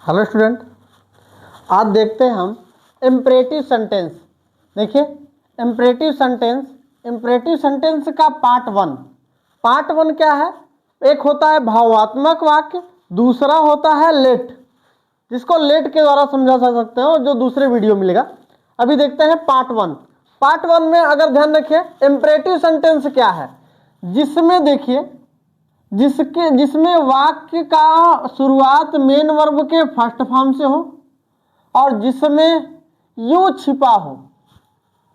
Hello student, आज देखते हैं हम इम्परेटिव सेंटेंस। देखिए इम्परेटिव सेंटेंस का पार्ट वन क्या है? एक होता है भावात्मक वाक्य, दूसरा होता है लेट, जिसको लेट के द्वारा समझा जा सकते हो, जो दूसरे वीडियो मिलेगा। अभी देखते हैं पार्ट वन में अगर ध्यान रखिए, इम्परेटिव सेंटेंस क्या है? जिसमें देखिए जिसमें वाक्य का शुरुआत मेन वर्ब के फर्स्ट फॉर्म से हो और जिसमें यू छिपा हो।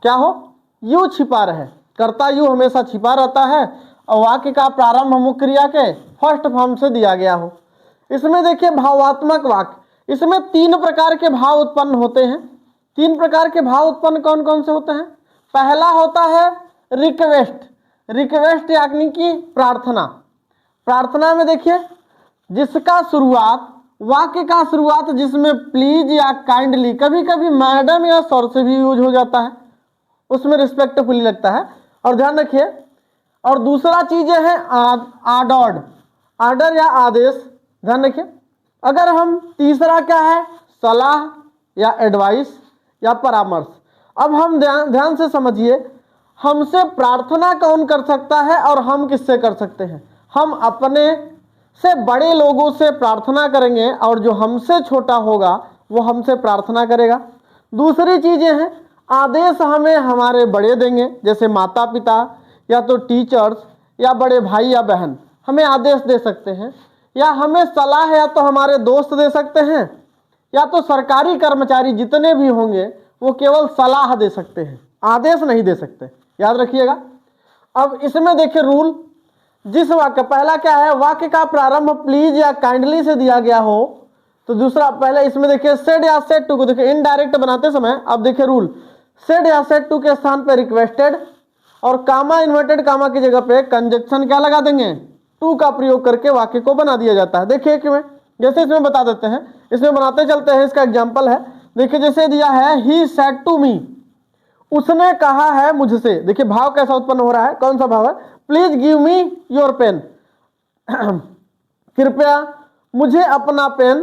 क्या हो? यू छिपा रहे, कर्ता यू हमेशा छिपा रहता है और वाक्य का प्रारंभ मुख्य क्रिया के फर्स्ट फॉर्म से दिया गया हो। इसमें देखिए भावात्मक वाक्य, इसमें 3 प्रकार के भाव उत्पन्न होते हैं। 3 प्रकार के भाव उत्पन्न कौन कौन से होते हैं? पहला होता है रिक्वेस्ट यानी कि प्रार्थना में देखिए जिसका शुरुआत, वाक्य का शुरुआत जिसमें प्लीज या काइंडली, कभी कभी मैडम या सर से भी यूज हो जाता है, उसमें रिस्पेक्टफुली लगता है। और ध्यान रखिए, और दूसरा चीज है आर्डर या आदेश। ध्यान रखिए, अगर हम तीसरा क्या है, सलाह या एडवाइस या परामर्श। अब हम ध्यान से समझिए, हमसे प्रार्थना कौन कर सकता है और हम किससे कर सकते हैं? हम अपने से बड़े लोगों से प्रार्थना करेंगे और जो हमसे छोटा होगा वो हमसे प्रार्थना करेगा। दूसरी चीजें हैं, आदेश हमें हमारे बड़े देंगे, जैसे माता पिता या तो टीचर्स या बड़े भाई या बहन हमें आदेश दे सकते हैं, या हमें सलाह या तो हमारे दोस्त दे सकते हैं, या तो सरकारी कर्मचारी जितने भी होंगे वो केवल सलाह दे सकते हैं, आदेश नहीं दे सकते, याद रखिएगा। अब इसमें देखिए रूल, जिस वाक्य, पहला क्या है, वाक्य का प्रारंभ प्लीज या काइंडली से दिया गया हो, तो दूसरा पहले इसमें देखिए सेड या सेड टू को देखिए इनडायरेक्ट बनाते समय, अब देखिए रूल, सेड या सेड टू के स्थान पे रिक्वेस्टेड और कामा इन्वर्टेड कामा की जगह पे कंजक्शन क्या लगा देंगे, टू का प्रयोग करके वाक्य को बना दिया जाता है। देखिए क्यों, जैसे इसमें बता देते हैं, इसमें बनाते चलते हैं। इसका एग्जाम्पल है, देखिए जैसे दिया है ही सेड टू मी, उसने कहा है मुझसे। देखिए भाव कैसा उत्पन्न हो रहा है, कौन सा भाव है? Please give me your pen, कृपया मुझे अपना पेन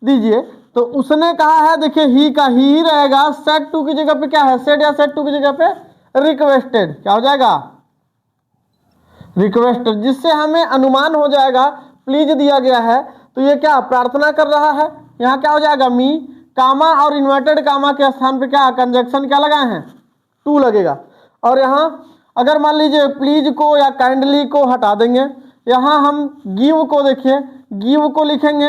दीजिए। तो उसने कहा है, देखिए ही का ही रहेगा, सेड टू की जगह पे क्या है, सेड या सेड टू की जगह पे रिक्वेस्टेड, क्या हो जाएगा, रिक्वेस्टेड, जिससे हमें अनुमान हो जाएगा प्लीज दिया गया है तो ये क्या प्रार्थना कर रहा है। यहाँ क्या हो जाएगा, मी, कामा और इन्वर्टेड कामा के स्थान पे क्या कंजक्शन क्या लगाए हैं, टू लगेगा। और यहाँ अगर मान लीजिए प्लीज को या काइंडली को हटा देंगे, यहाँ हम गिव को देखिए, गिव को लिखेंगे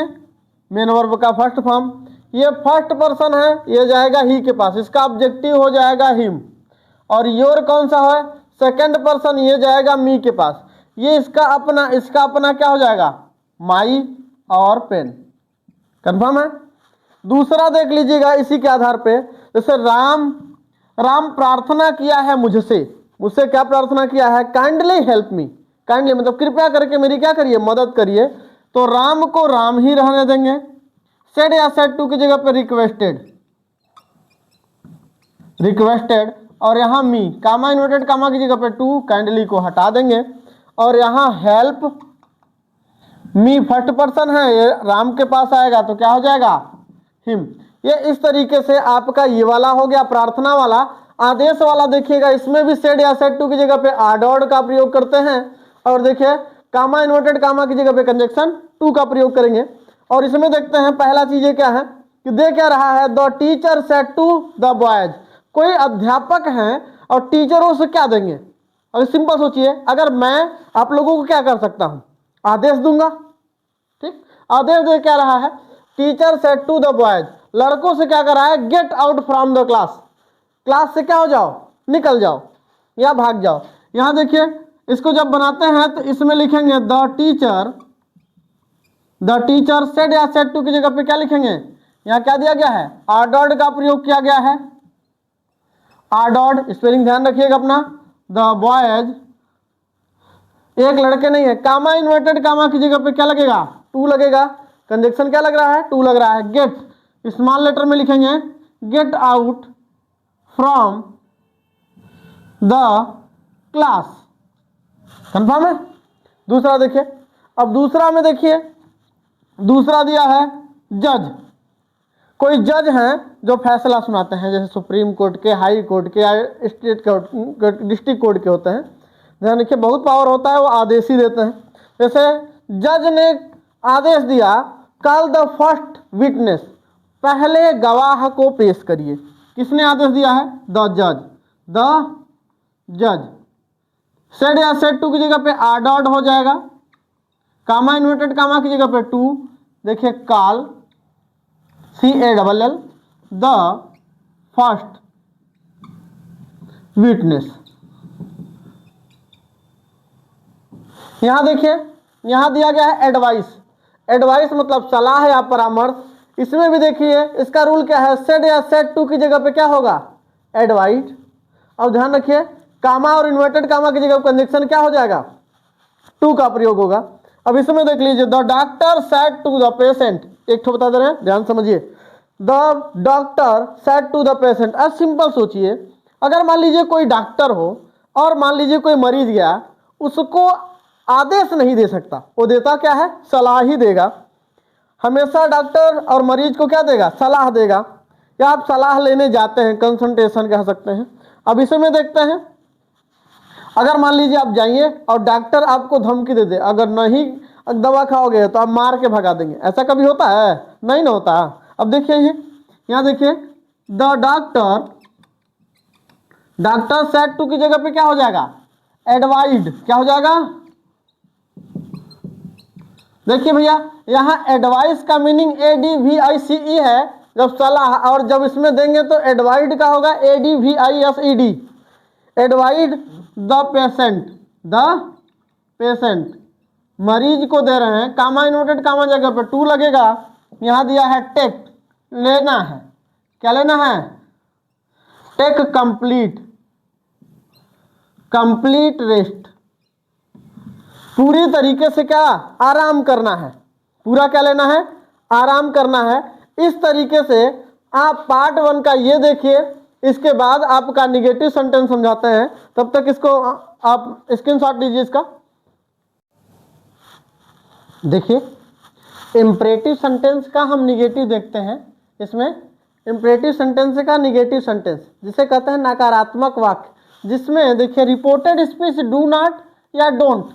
मेन वर्ब का फर्स्ट फॉर्म, ये फर्स्ट पर्सन है, ये जाएगा ही के पास, इसका ऑब्जेक्टिव हो जाएगा हिम। और योर कौन सा है, सेकंड पर्सन, ये जाएगा मी के पास, ये इसका अपना क्या हो जाएगा, माई और पेन। कंफर्म है? दूसरा देख लीजिएगा इसी के आधार पे, जैसे राम प्रार्थना किया है मुझसे क्या प्रार्थना किया है, काइंडली हेल्प मी, काइंडली मतलब कृपया करके मेरी क्या करिए, मदद करिए। तो राम को राम ही रहने देंगे, सेड या सेड टू की जगह पे रिक्वेस्टेड और यहाँ मी, कामा इन्वर्टेड कामा की जगह पे टू, काइंडली को हटा देंगे। और यहाँ हेल्प मी फर्स्ट पर्सन है, ये राम के पास आएगा तो क्या हो जाएगा, हिम। ये इस तरीके से आपका ये वाला हो गया प्रार्थना वाला। आदेश वाला देखिएगा, इसमें भी सेड या सेड टू की जगह पे आर्डर्ड का प्रयोग करते हैं, और देखिए कामा इन्वर्टेड कामा की जगह पे कंजक्शन टू का प्रयोग करेंगे। और इसमें देखते हैं पहला चीज क्या है कि दे क्या रहा है, the teacher said to the boys, कोई अध्यापक हैं और टीचरों से क्या देंगे। अगर सिंपल सोचिए, अगर मैं आप लोगों को क्या कर सकता हूं, आदेश दूंगा, ठीक, आदेश दे क्या रहा है, teacher said to the boys, लड़कों से क्या कर रहा है, get out from the class से क्या हो जाओ, निकल जाओ या भाग जाओ। यहां देखिए इसको जब बनाते हैं तो इसमें लिखेंगे द टीचर सेड या सेड टू की जगह पे क्या लिखेंगे, यहां क्या दिया गया है, आर्डर्ड का प्रयोग किया गया है, आर्डर्ड, स्पेलिंग ध्यान रखिएगा अपना। द बॉयज, एक लड़के नहीं है, कामा इन्वर्टेड कामा की जगह पे क्या लगेगा, टू लगेगा, कंजक्शन क्या लग रहा है, टू लग रहा है। गेट, स्मॉल लेटर में लिखेंगे gate out from the class. Confirm है? दूसरा देखिए, अब दूसरा में देखिए, दूसरा दिया है जज, कोई जज हैं जो फैसला सुनाते हैं, जैसे सुप्रीम कोर्ट के, हाई कोर्ट के या स्टेट कोर्ट, डिस्ट्रिक्ट कोर्ट के होते हैं, ध्यान रखिए बहुत पावर होता है, वो आदेश ही देते हैं। जैसे जज ने आदेश दिया कॉल द फर्स्ट विटनेस, पहले गवाह को पेश करिए। किसने आदेश दिया है? द जज। द जज। सेड या सेड टू की जगह पे आर डॉट हो जाएगा, कामा इन्वर्टेड कामा की जगह पे टू, देखिए call CALL the first witness. यहां देखिए यहां दिया गया है एडवाइस। एडवाइस मतलब सलाह या परामर्श। इसमें भी देखिए इसका रूल क्या है, सेड या सेड टू की जगह पे क्या होगा? एडवाइस। और ध्यान रखिए कामा और इन्वर्टेड कामा की जगह कंजक्शन क्या हो जाएगा? टू का प्रयोग होगा। अब इसमें देख लीजिए the doctor said to the patient, एक ठो बता दे रहे हैं, ध्यान समझिए। The doctor said to the patient. अब सिंपल सोचिए, अगर मान लीजिए कोई डॉक्टर हो और मान लीजिए कोई मरीज गया, उसको आदेश नहीं दे सकता, वो देता क्या है? सलाह ही देगा। हमेशा डॉक्टर और मरीज को क्या देगा? सलाह देगा, या आप सलाह लेने जाते हैं, कंसल्टेशन कह सकते हैं। अब इसमें देखते हैं, अगर मान लीजिए आप जाइए और डॉक्टर आपको धमकी दे दे, अगर नहीं दवा खाओगे तो आप मार के भगा देंगे, ऐसा कभी होता है? नहीं ना होता। अब देखिए यहाँ देखिए द डॉक्टर सेड टू की जगह पे क्या हो जाएगा? एडवाइड। क्या हो जाएगा? देखिए भैया यहाँ एडवाइस का मीनिंग ADVICE है जब सलाह, और जब इसमें देंगे तो एडवाइड का होगा ADVISED। एडवाइड द पेशेंट, मरीज को दे रहे हैं, कामा इन्वर्टेड कामा जगह पे टू लगेगा। यहां दिया है टेक, लेना है। क्या लेना है? टेक कंप्लीट रेस्ट, पूरी तरीके से क्या? आराम करना है। पूरा क्या लेना है? आराम करना है। इस तरीके से आप पार्ट 1 का ये देखिए, इसके बाद आपका निगेटिव सेंटेंस समझाते हैं, तब तक इसको आप स्क्रीनशॉट लीजिए इसका। देखिए इंपरेटिव सेंटेंस का हम निगेटिव देखते हैं। इसमें इंपरेटिव सेंटेंस का निगेटिव सेंटेंस जिसे कहते हैं नकारात्मक वाक्य, जिसमें देखिए रिपोर्टेड स्पीच डू नॉट या डोंट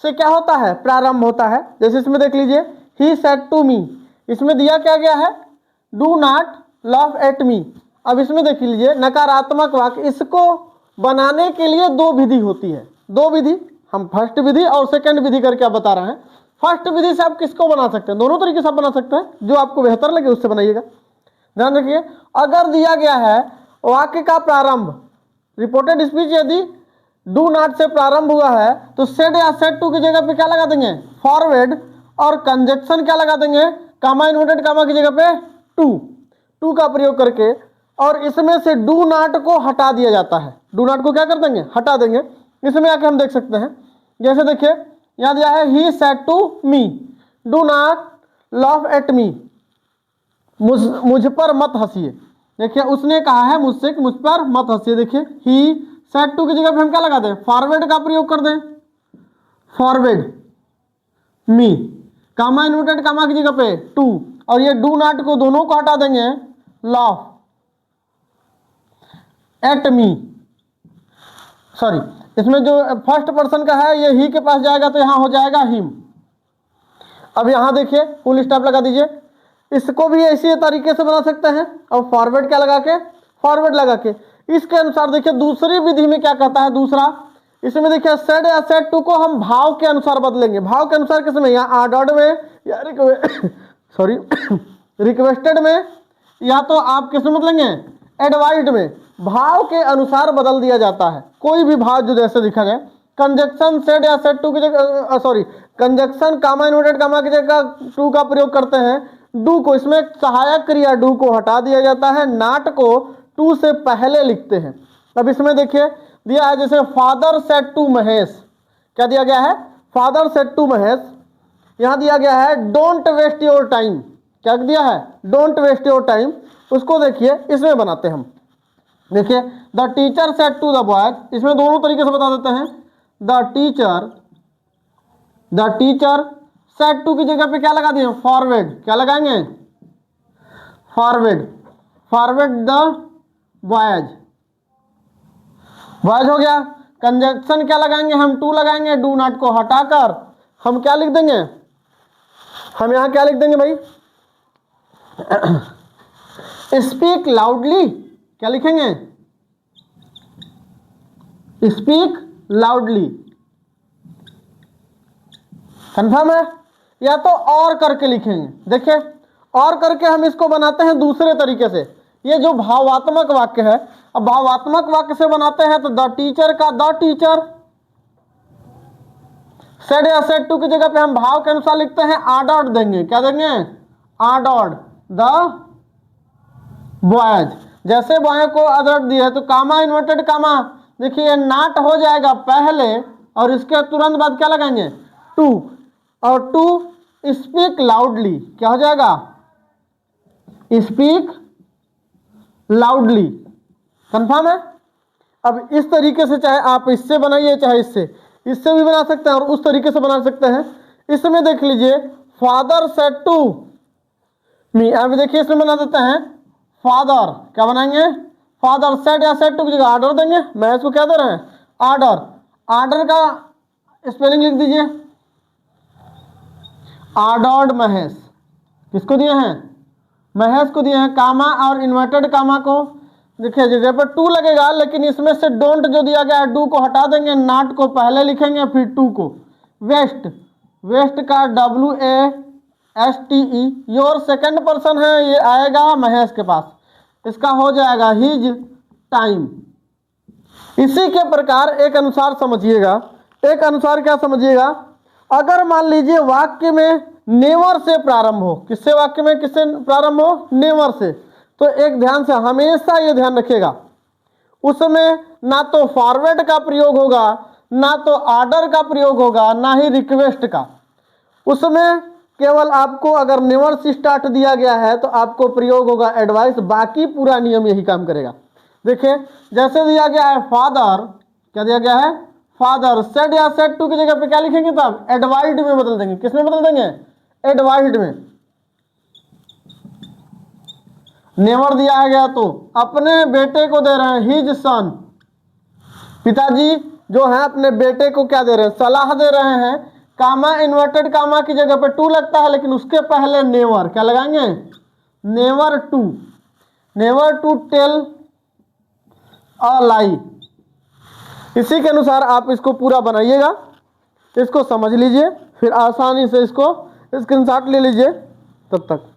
से क्या होता है? प्रारंभ होता है। जैसे इसमें देख लीजिए ही सेड टू मी, इसमें दिया क्या गया है? डू नॉट लाफ एट मी। अब इसमें देख लीजिए नकारात्मक वाक्य, इसको बनाने के लिए दो विधि होती है। दो विधि, हम फर्स्ट विधि और सेकंड विधि करके आप बता रहे हैं। फर्स्ट विधि से आप किसको बना सकते हैं? दोनों तरीके से आप बना सकते हैं, जो आपको बेहतर लगे उससे बनाइएगा। ध्यान रखिए, अगर दिया गया है वाक्य का प्रारंभ रिपोर्टेड स्पीच यदि डू नॉट से प्रारंभ हुआ है तो सेड या सेड टू की जगह पे क्या लगा देंगे? फॉरवर्ड। और कंजक्शन क्या लगा देंगे? कामा इन्वर्टेड कामा की जगह पे टू का प्रयोग करके, और इसमें से डू नॉट को हटा दिया जाता है। डू नॉट को क्या कर देंगे? हटा देंगे। इसमें आके हम देख सकते हैं, जैसे देखिए यहां दिया है he said to me, do not laugh at me, मुझ पर मत हंसिए। देखिए उसने कहा है मुझसे कि मुझ पर मत हंसिए। देखिए ही सेड टू की जगह पे हम क्या लगा दें? फॉरवर्ड का प्रयोग कर दें, फॉरवर्ड मी, कामा इन्वर्टेड कामा की जगह पे टू, और ये डू नॉट को दोनों को हटा देंगे, लाफ एट मी। सॉरी, इसमें जो फर्स्ट पर्सन का है ये ही के पास जाएगा तो यहां हो जाएगा हिम। अब यहां देखिए फुल स्टॉप लगा दीजिए। इसको भी इसी तरीके से बना सकते हैं, और फॉरवर्ड क्या लगा के? फॉरवर्ड लगा के। इसके अनुसार देखिए दूसरी विधि में क्या कहता है? दूसरा इसमें देखिए सेड या सेड टू को हम भाव के अनुसार बदलेंगे। भाव के अनुसार किसमें? यहाँ आर्डर्ड में या सॉरी रिक्वेस्टेड में, या तो आप किसमें बदलेंगे? एडवाइड में। भाव के अनुसार बदल दिया जाता है, कोई भी भाव जो जैसे लिखा जाए। कंजक्शन सेड या सेड टू की जगह सॉरी कंजक्शन कामा इन्वर्टेड कामा की जगह टू का प्रयोग करते हैं। डू को, इसमें सहायक क्रिया डू को हटा दिया जाता है, नॉट को टू से पहले लिखते हैं। अब इसमें देखिए दिया है जैसे फादर सेड टू महेश, क्या दिया गया है? Father said to Mahesh. यहां दिया गया है डोंट वेस्ट योर टाइम, क्या दिया है? Don't waste your time. उसको देखिए इसमें बनाते हैं हम। देखिए the teacher said to the boys, इसमें दोनों तरीके से बता देते हैं। द टीचर सेड टू की जगह पे क्या लगा दिए? फॉरवर्ड। क्या लगाएंगे? फॉरवर्ड द वॉयज हो गया। कंजक्शन क्या लगाएंगे हम, टू लगाएंगे, डू नॉट को हटाकर हम क्या लिख देंगे, हम यहां क्या लिख देंगे भाई, स्पीक लाउडली, क्या लिखेंगे, स्पीक लाउडली। कंफर्म है? या तो और करके लिखेंगे। देखिए और करके हम इसको बनाते हैं दूसरे तरीके से, ये जो भावात्मक वाक्य है, अब भावात्मक वाक्य से बनाते हैं तो द टीचर का द टीचर, सेड या सेड टू की जगह पे हम भाव के अनुसार लिखते हैं आर्डर्ड देंगे, क्या देंगे, आर्डर्ड द बॉयज। जैसे बॉय को आर्डर दिया तो कामा इन्वर्टेड कामा, देखिए नॉट हो जाएगा पहले और इसके तुरंत बाद क्या लगाएंगे, टू, और टू स्पीक लाउडली, क्या हो जाएगा, स्पीक लाउडली। कंफर्म है? अब इस तरीके से चाहे आप इससे बनाइए चाहे इससे भी बना सकते हैं और उस तरीके से बना सकते हैं। इसमें देख लीजिए फादर सेड टू मी, अब देखिए इसमें बना देते हैं फादर, क्या बनाएंगे, फादर सेड या सेड टू की जगह आर्डर देंगे, मैं इसको क्या दे रहे हैं, आर्डर। आर्डर का स्पेलिंग लिख दीजिए, आर्डर्ड महेश, किसको दिए हैं, महेश को दिए हैं। कामा और इन्वर्टेड कामा को देखिए जगह पर टू लगेगा, लेकिन इसमें से डोंट जो दिया गया है डू को हटा देंगे, नॉट को पहले लिखेंगे फिर टू को। वेस्ट, वेस्ट का WASTE, योर सेकंड पर्सन है, ये आएगा महेश के पास, इसका हो जाएगा हिज टाइम। इसी के प्रकार एक अनुसार समझिएगा, एक अनुसार क्या समझिएगा, अगर मान लीजिए वाक्य में नेवर से प्रारंभ हो, किससे वाक्य में किससे प्रारंभ हो, नेवर से, तो एक ध्यान से हमेशा ये ध्यान रखिएगा उसमें ना तो फॉरवर्ड का प्रयोग होगा, ना तो आर्डर का प्रयोग होगा, ना ही रिक्वेस्ट का। उसमें केवल आपको अगर नेवर से स्टार्ट दिया गया है तो आपको प्रयोग होगा एडवाइस, बाकी पूरा नियम यही काम करेगा। देखिए जैसे दिया गया है फादर, क्या दिया गया है, फादर, सेड या सेड टू की जगह पे क्या लिखेंगे, तब एडवाइस्ड में बदल देंगे, किसमें बदल देंगे, एडवाइस्ड में। नेवर दिया गया तो अपने बेटे को दे रहे हैं हिज सन, पिताजी जो है अपने बेटे को क्या दे रहे हैं, सलाह दे रहे हैं। कामा इन्वर्टेड कामा की जगह पे टू लगता है, लेकिन उसके पहले नेवर, क्या लगाएंगे, never to, never to tell a lie. इसी के अनुसार आप इसको पूरा बनाइएगा, इसको समझ लीजिए, फिर आसानी से इसको स्क्रीनशॉट ले लीजिए। तब तक